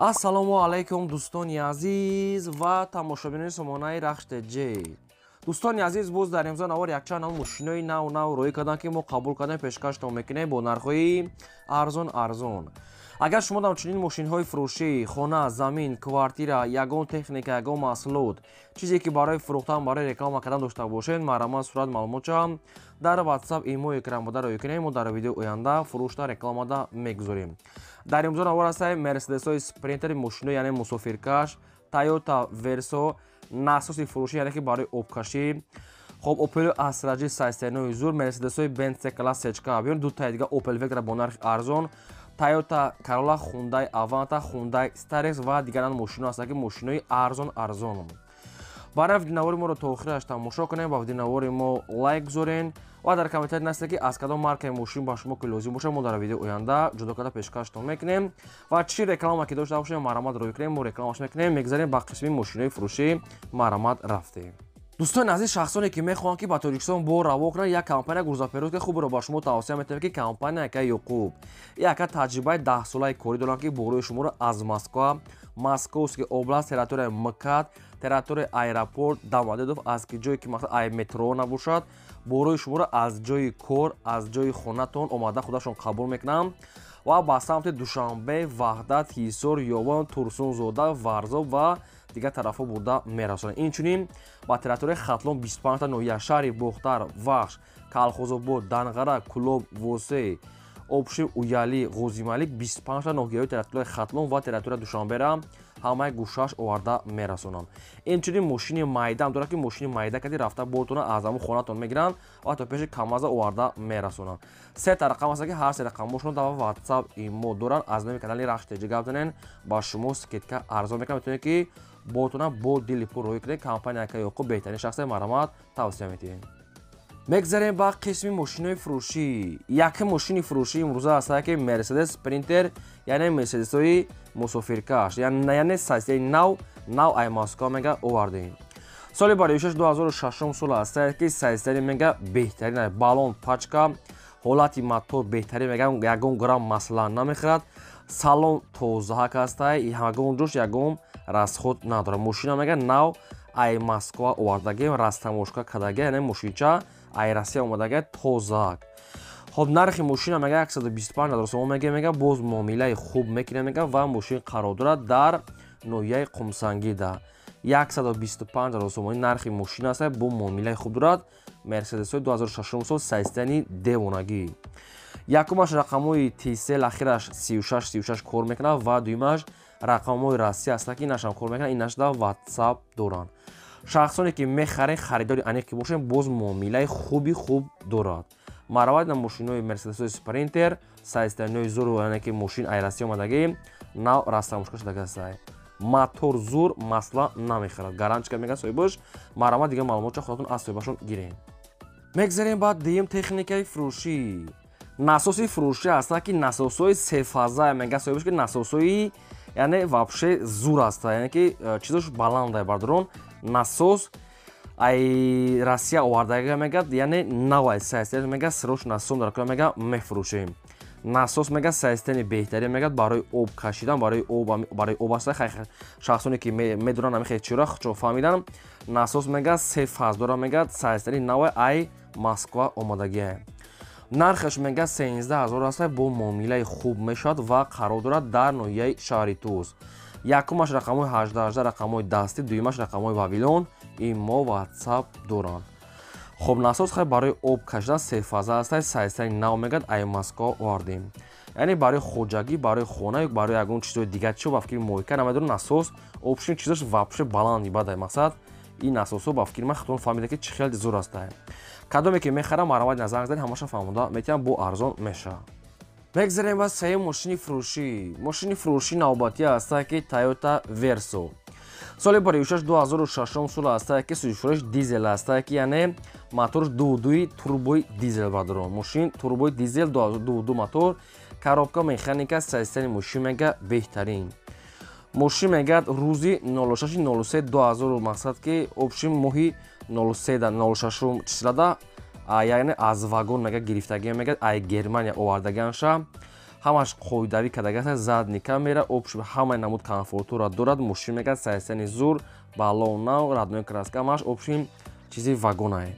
Ассалому алайкум дӯстони азиз ва тамошобинони сомонаи Рахште J. Дӯстони азиз, боз дар имзо навор якчанд мошинои нав рӯй карданд ки мо қабул кардем пешкаштон мекунем бо нархҳои арзон. Агар шумо дар чунин мошинҳои фурӯшӣ, хона, замин, квартира, ягон техника, ягон маҳсулот, чизе ки барои фурӯхтан, барои реклама кардан дошта бошед, маърамат сурат маълумотам дар WhatsApp имо экранбода рӯй кунем. Мо дар видеои оянда фурӯшта рекламада мегузорем. Дар имзо навор ҳастем мерседесҳои спринтери мошино, яъне мусофиркаш, Toyota Verso, насоси фурӯшӣ, яъне ки барои обкашӣ. Хоб Opel Astra G 139 зур, мерседесҳои Benz C-Class H-ка, бинед ду таи дига Opel Vectra бо нархи арзон, Toyota Corolla, Hyundai Avanta, Hyundai Starex ва дигаран мошино ҳастанд ки мошинои арзон. Барои видеонавори моро то охираш тамошо кунем, ба видеонавори мо лайк гузорен ва дар комментария нависед ки аз кадом маркаи мошин ба шумо ки лозим бошад, мо дар видеои оянда ҷудо карда пешкаштон мекунем ва чӣ реклама ки дошта бошем маърамат рӯй кунем, мо рекламаш мекунем. Мегзарем ба қисми мошинои фурӯшӣ маърамат рафтем. Дӯстони азиз, шахсоне ки мехоҳанд ки ба Тоҷикистон бо раво кунанд, як компания грузоперевозки хубро ба шумо тавсия метавонем ки компания яка Юқуб. Яка таҷрибаи 10-солаи корӣ доранд ки бо рӯи шуморо аз Москва, Московский област, территорияи МКАД, территорияи аэропорт Домодедов, аз ки ҷое ки мақсад ай метро набошад, бо рӯи шуморо аз ҷои кор, аз ҷои хонатон омада худашон қабул мекунанд ва ба самти Душанбе, Ваҳдат, Ҳисор, Ёвон, Турсунзода, Варзоб ва дигар тарафҳо бурда мерасонанд. Инчунин ба территорияи Хатлон 25 та ноҳия, шаҳри Бохтар, Вахш, Калхозобод, Данғара, Кулоб, Восей, Обши, Уяли, Ғозималик 25 та ноҳияҳои территорияи Хатлон ва территорияи Душанбера ҳамаи гӯшааш оварда мерасонанд. Инчунин мошини майдаам дорад ки мошини майда кади рафта бортона аз ҳамон хонатон мегиранд ва то пеши Камаза оварда мерасонанд. се та рақам аст ки ҳар се рақам мошино дар WhatsApp имо доранд. аз номи канали Рахште J гап занен, ба шумо скидка арзон мекунам, метавонед ки бортона бо дили пур рӯй кунед. Компания яка Юқуб беҳтарин шахсе маърамат тавсия метиҳем. Мегзарем ба қисми мошинои фурӯшӣ. Як мошини фурӯшӣ имрӯза ҳаст ки Mercedes Sprinter, яъне мерседесҳои мусофиркаш, яъне сайзаи нав ай Москва мега овардем. соли барои 2006 сол ҳаст ки сайзаи мега беҳтарин, балон пачка, ҳолати мотор беҳтарин мега, ягон грамм масъалан намехӯрад, салон тозаҳак ҳаст, ягон ҷош ягон расход надорад. Мошина мега нав ай Москва овардагем, растамошка кардаге, яъне мошинча ай Россия омадаге тозаак. Хоб нархи мошина мега 125 000 сомон мега, боз муомилаи хуб мекунем мега ва мошин қарор дорад дар ноҳияи Қумсангида. 125 000 сомони нархи мошин аст, бо муомилаи хуб дорад. Мерседесҳои 2006 сол сайзтани девонагӣ. Якумаш рақамҳои TCL ахираш 36 кор мекунад ва дуюмаш рақамҳои Россия аст ки инашам кор мекунад, инаш дар WhatsApp доранд. шахсоне ки мехаред харидори аниқ ки бошед, боз муомилаи хуб дорад. Маърамат на мошинои мерседесҳои спринтер, сайзтани зур, яъне ки мошин ай Россия омадагӣ, нав растамошка шудага аст. Мотор зур масъала намехӯрад. Гарантия мега соҳибаш, маърамат дигар маълумотро худатон аз соҳибашон гирем. Мегзарем ба дуюм техникаи фурӯшӣ. Насоси фурӯшӣ ҳаст ки насосҳои сефаза мега соҳибаш ки насосҳои яъне вообще зур аст, яъне ки чизош баланда бардорон. Насос ай Россия овардага мега, яъне нав ай сайзтани мега, сирош насосон дар кӯ мега мефурӯшем. Насос мега сайзтани беҳтарин мега барои об кашидан, барои об аст. шахсоне ки медонанд намехед чиёра чо фаҳмидан, насос мега се фаз дора мега, сайзтани нав ай Москва омадагӣ. нархаш мега 13 000 аст, бо муомилаи хуб мешавад ва қарор дорад дар ноҳияи шаҳри Туз. Якумаш рақамҳои 18 рақамҳои дастӣ, дуюмаш рақамҳои Вавилон имо WhatsApp доранд. Хоб насос хай барои об кашидан се фаза аст, сайзтани нав мегад ай Москва овардем. яъне барои хоҷагӣ, барои хона ё барои ягон чизои дигар чиё ба фикри муҳоика намедорам. Насос обшин чизош вообще баланди бадай мақсад ин насосҳо ба фикри ман худтон фаҳмида ки чӣ хеле зур аст. кадоме ки мехарам маърамат назар занед, ҳамаша фаҳмода метавонам, бо арзон мешавад. мегзарем ба сеюм мошини фурӯшӣ. Мошини фурӯшӣ навбатӣ аст ки Toyota Verso. соли барои 2006 сол аст ки сӯзишвораш дизел аст, ки яъне моторш 2.2 турбои дизел бардорон. Мошин турбои дизел 2.2 мотор, коробка механика, сайзтани мошин мега беҳтарин. мошин мега рӯзи 06/03/2000 мақсад ки обшин моҳи 03/06 числада, яъне аз вагон мега гирифтагӣ мега ай Германия овардагианша. ҳамаш қоидавӣ кардаги аст, задника мера, обши ҳамаи намуд комфортура дорад. Мошин мегӯяд сайстани зур, баллон нав, раднои краска, ҳамаш обши чизи вагонае.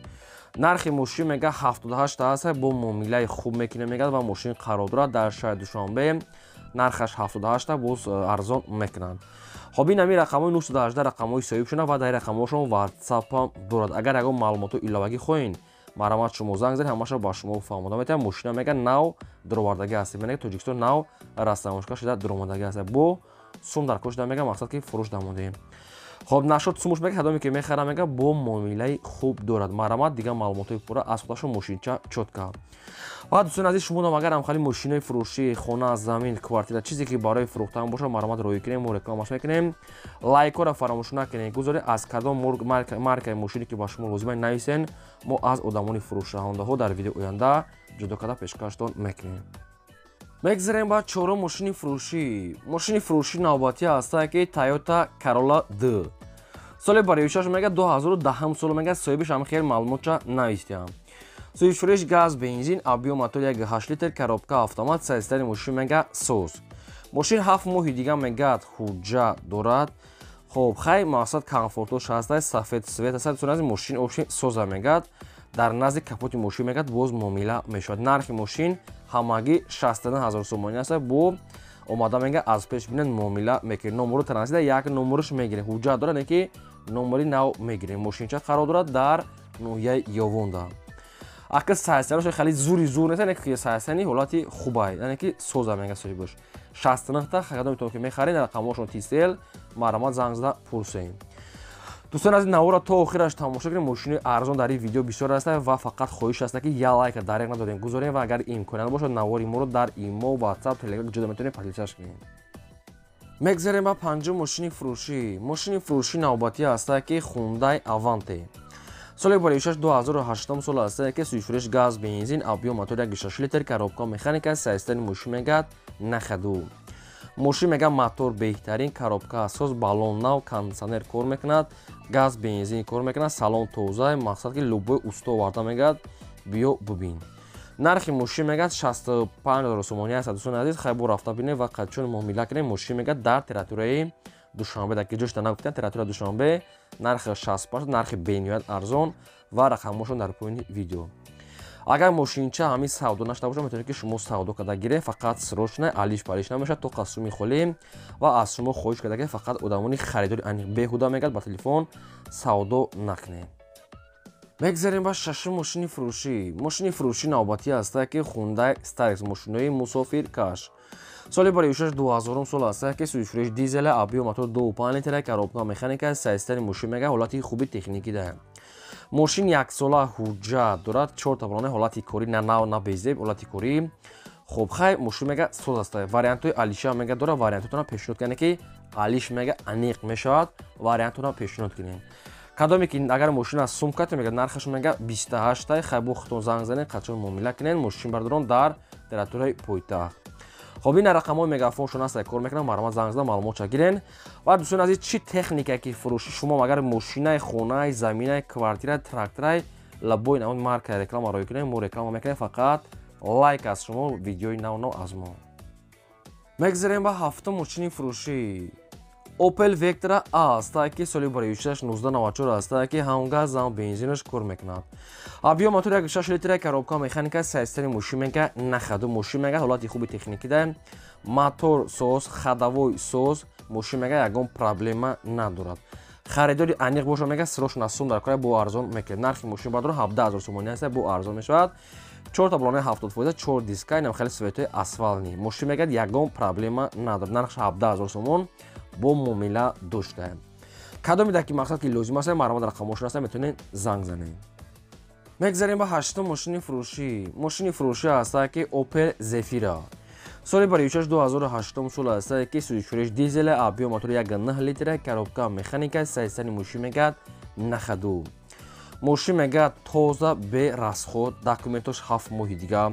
нархи мошин мега 78 аст, бо муомилаи хуб мекунем мегӯяд ва мошин қарор дорад дар шаҳри Душанбе. Нархаш 78 боз арзон мекунанд. Хоб ин ҳамин рақамҳои 918 рақамҳои соҳиб шуда ва дар рақамҳошон WhatsApp дорад. Агар ягон маълумоту иловагӣ хоҳед, маромат шумо занг занед, ҳамаша ба шумо фаҳмода метавонам. Мошина мега нав дуровардаги аст, мега Тоҷикистон нав расамоншка шуда дуромадаги аст. Бо сум дар кор шуда мега мақсад ки фурӯш дамодем. Хоб нашуд сумуш мега кадоме ки мехарам мега бо муомилаи хуб дорад. Маромат дига маълумотои пурра аз худашон мошинча чотка. ва дӯстони азиз, шумо нам агар ҳамхали мошинаи фурӯшӣ, хона, замин, квартира чизе ки барои фурӯхтан боша, маромат роӣ кунем, мо рекламаш мекунем. Лайкора фаромӯш накунед, гузоред аз кадом маркаи мошине ки ба шумо лозима нависен, мо аз одамони фурӯшраҳондаҳо дар видеои оянда ҷудо карда пешкаштон мекунем. Мегзарем ба чорум мошини фурӯшӣ. Мошини фурӯшӣ навбатӣ аст ки Toyota Corolla D. Соли барои 6 мега 2010 сол мега соҳибиш ҳам хел маълумотча навистиам. Суифуреш газ, бензин, объем мотор 1.8 литр, коробка автомат, сайстари мошин мега соз. Мошин 7 моҳи дига мегад ҳуҷҷа дорад. Хоб, хай мақсад комфортош ҳаст, сафед свет аст. Дӯстони азиз, мошин обши соза мегад. Дар назди капоти мошин мегад боз муомила мешавад. Нархи мошин ҳамагӣ 69000 сомонӣ аст. Бо омада мега аз пеш бинед муомила мекунед. Номери трансида як номериш мегирем. Ҳуҷҷат дорад ки номери нав мегирем. Мошинча қарор дорад дар ноҳияи Ёвонда. Акка сайсарош хали зури зур нест, яъне ки сайсани ҳолати хубай, яъне ки соза мега соҳибаш. 69 та хагадон метавонед ки мехаред, рақамҳошон тисел, маромат занг зада пурсем. дӯстони азиз, навора то охираш тамошо кунед. Мошини арзон дар ин видео бисёр аст ва фақат хоҳиш аст ки я лайка дареқ надодем гузорем ва агар имконият бошад навори моро дар имо, WhatsApp, Telegram ҷудо метавонед подписаш кунед. Мегзарем ба панҷум мошини фурӯшӣ. Мошини фурӯшӣ навбатӣ аст ки Hyundai Avante. соли барои 6 2008 сол аст ки суифуреш газ, бензин, объем мотор 1.6 литр, коробка механика, сайстани мошин мегад нахаду. мошин мега мотор беҳтарин, коробка асос, баллон нав, кондитсионер кор мекунад, газ, бензин кор мекунад, салон тоза, мақсад ки лубои усто оварда мегад, биё бубин. нархи мошин мегад 65000 сомонӣ аст. дӯстони азиз, хай бо рафта бинед ва қачон муомила кунед. мошин мегад дар территорияи Душанбе, дар ки ҷошта нагуфтем, территорияи Душанбе, нархи 65, нархи бениҳоят арзон ва рақамҳошон дар поини видео. Агар мошинча ҳамин савдо нашда боша, метавонед ки шумо савдо карда гиред, фақат срочна алиш палиш намешад, то қасуми холем ва аз шумо хоҳиш карда ки фақат одамони харидори аниқ беҳуда мегад ба телефон савдо накунед. мегзарем ба шашум мошини фурӯшӣ. мошини фурӯшӣ навбатӣ аст ки Hyundai Starex, мошинои мусофир каш. соли барои 6 2000 сол аст ки суифуреш дизела, объем мотор 2.5 литр, коробка механика, сайстани мошин мега ҳолати хуби техникӣ дорад. мошин яксола ҳуҷҷат дорад, 4 таблоне ҳолати корӣ, на нав на безеб, ҳолати корӣ. Хоб, хай мошин мега соз аст. Вариантҳои алиша мега дорад, вариантотона пешниҳод кунед ки алиш мега аниқ мешавад, вариантона пешниҳод кунед. кадоме ки агар мошина сумкат мега нархаш мега 28 та, хай бо худтон занг занед, қачон муомила кунед. мошин бардорон дар территорияи пойтахт. хоб, ин рақамҳои мегафоншон аст, кор мекунанд, маромат занг зада маълумотша гирен. ва дӯстони азиз, чӣ техника ки фурӯшӣ шумо агар мошинаи хонаи, заминаи, квартираи, трактораи лабои навод маркаи реклама роӣ кунем, мо реклама мекунем, фақат лайк аз шумо, видеои нав аз мо. мегзарем ба ҳафтум мошини фурӯшӣ. Opel Vectra аст ки соли барои 6 1994 аст ки ҳам газ, ҳам бензинаш кор мекунад. объем мотор 1.6 литр, коробка механика, сайстани мошин мега нахаду. мошин мега ҳолати хуби техникӣ дорад, мотор соз, хадавой соз, мошин мега ягон проблема надорад. харидори аниқ боша мега срочна сум дар кора бо арзон мекунад. нархи мошин бардорон 17000 сомонӣ аст, бо арзон мешавад. 4 таблоне 70%, 4 диска, нам хеле светои асфални. мошин мега ягон проблема надорад. нархш 17000 сомон бо муомила дошта. кадоме дар ки мақсад ки лозим аст, маромат рақамҳошон аст, метавонед занг занед. мегзарем ба ҳаштум мошини фурӯшӣ. мошини фурӯшӣ аст ки Opel Zafira. соли барои 6 2008 сол аст ки суифуреш дизела, объем мотор 1.9 литр, коробка механика, сайстани мошин мегад нахаду. мошин мегад тоза бе расход, документош 7 моҳи дига,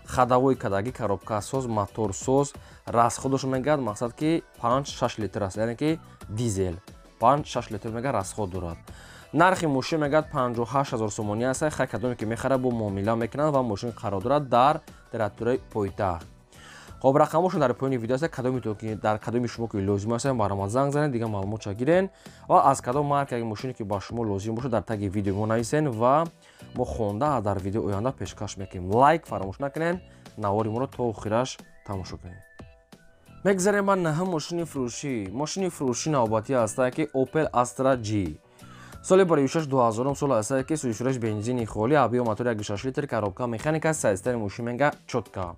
хадавои кадаги, коробка соз, мотор соз, расходош мегад мақсад ки 5-6 литр аст, яъне ки дизел 5-6 литр мега расход дорад. нархи мошин мегад 58000 сомонӣ аст. хай кадоме ки мехара бо муомила мекунад ва мошин қарор дорад дар территорияи пойтахт. خب رقمشون در پایین ویدیو هست. کدومیتون که در کدومی شما که لازم هستن برای ما زنگ زنید دیگه معلومات گیرین و از کدوم مارک اگه ماشینی که با شما لازم باشه در تگ ویدیو ما نویسین و ما خونده در ویدیو آینده پیشکش میکنیم. لایک فراموش نکنین. نواری ما رو تا آخرش تماشا کنین. میگذاریم با نهم ماشین فروشی نوبتی هست که اوپل استرا جی سال برای 2000 سال است که سویچش بنزینی خالی آبی موتور 1.6 لیتر коробка مکانیکا سیستم ماشین میگه چوتکا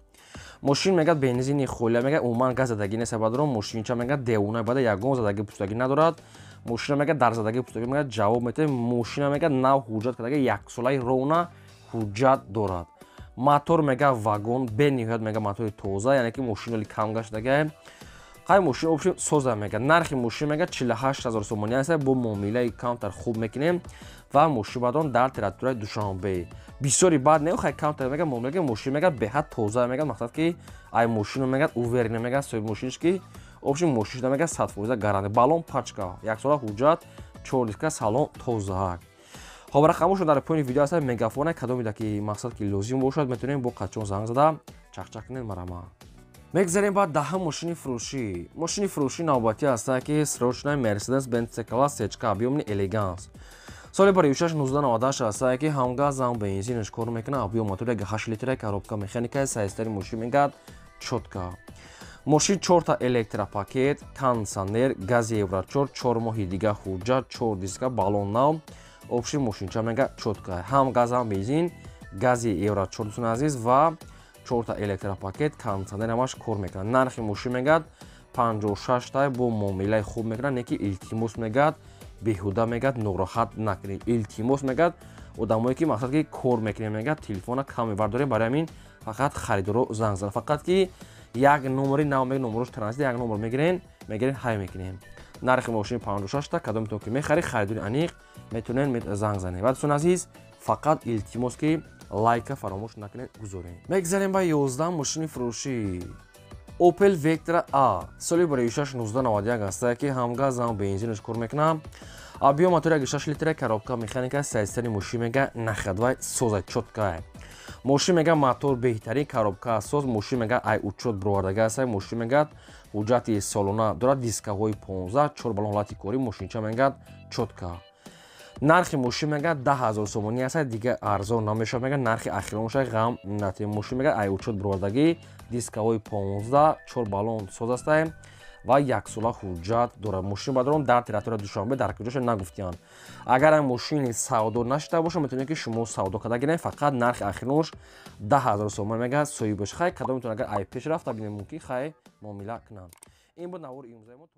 ماشین میگه بنزینی خالی میگه عموما گاز زدگی نیست بعدرون ماشین چه میگه دیونه بعد یگون زدگی پوستگی ندارد ماشین میگه در زدگی پوستگی میگه جواب میده ماشین میگه نو حجت کرده یک ساله رونا حجت دارد موتور میگه واگن به نهایت میگه موتور تازه یعنی که ماشین لی کم گشته قای ماشین اوپشن سوزا میگه نرخ ماشین میگه 48000 سومانی است با معامله کانتر خوب میکنیم و ماشین بعدون در تراتور دوشنبه بسیاری بعد نه خیلی کانتر میگه معامله ماشین میگه به حد تازه میگه مقصد که ای ماشین میگه اوورینه میگه سوی ماشینش که اوپشن ماشین میگه 100% گارانتی بالون پاچکا یک سال حجت 4 دیسک سالن تازه خب رقمشون در پایین ویدیو هست. مگافون کدوم میده که مقصد که لازم باشد میتونیم با قچون زنگ زده چک کنین مرا میگذاریم بعد ده ماشین فروشی نوبتی هست که سروچنای مرسدس بنز کلاس سچکا ابیوم الگانس سال برای 1998 هست که هم گاز هم بنزینش کار میکنه ابیوم موتور 8 لیتر коробка مکانیکا سیستم ماشین میگه چوتکا ماشین 4 تا الکتروپاکت کانسانر گاز евро 4 ماهی دیگه حجت 4 دیسک بالون نو اوپشن ماشین چه میگه چوتکا هم گاز هم بنزین گاز евро 4 دوستان عزیز و 4 تا الکتروپاکت کانسانر همش کار میکنه نرخ ماشین میگه 56 تا با معامله خوب میکنه نکی التماس میگه بیهوده میگه ناراحت نکنید التماس میگه آدمایی که مقصد که کار میکنه میگه تلفن کمی برداریم برای همین فقط خریدارو زنگ زدن فقط که یک نمره نام میگه نمرش ترانزیت یک نمره میگیرین های میکنیم نرخ ماشین 56 تا کدومتون که میخری خریداری انیق میتونین زنگ زنید بعد دوستان عزیز فقط التماس که لایک فراموش نکنید گذارین میگذاریم با 11 ماشین فروشی اوپل وکتور آ سالی برای 1991 هست که هم گاز هم بنزینش کار میکنه ابیوم موتور 1.6 لیتر коробка مکانیکا سیستم ماشین میگه نخدوای سوزای چوتکا ماشین میگه موتور بهترین коробка سوز ماشین میگه ای учет بروردگی است ماشین میگه حجت سالونه دارد دیسک‌های 15 4 بالون حالتی کاری ماشین چه میگه چوتکا نرخ ماشین میگه 10000 سومانی است دیگه ارزان نمیشه میگه نرخ اخیرونش غم نتی ماشین میگه ای учет بروردگی دیسک‌های 15 4 بالون سوز است و یک سال حجت دارد ماشین بعدون در تراتور دوشنبه در کجاش نگفتیان اگر ماشین سودا نشده باشه میتونید که شما سودا کرده گیرین فقط نرخ اخیرش 10000 سوم میگه سوی باشه خیلی کدومتون اگر ای پیش رفت ببینیم که خیلی معامله کنن این بود نوار امروز ما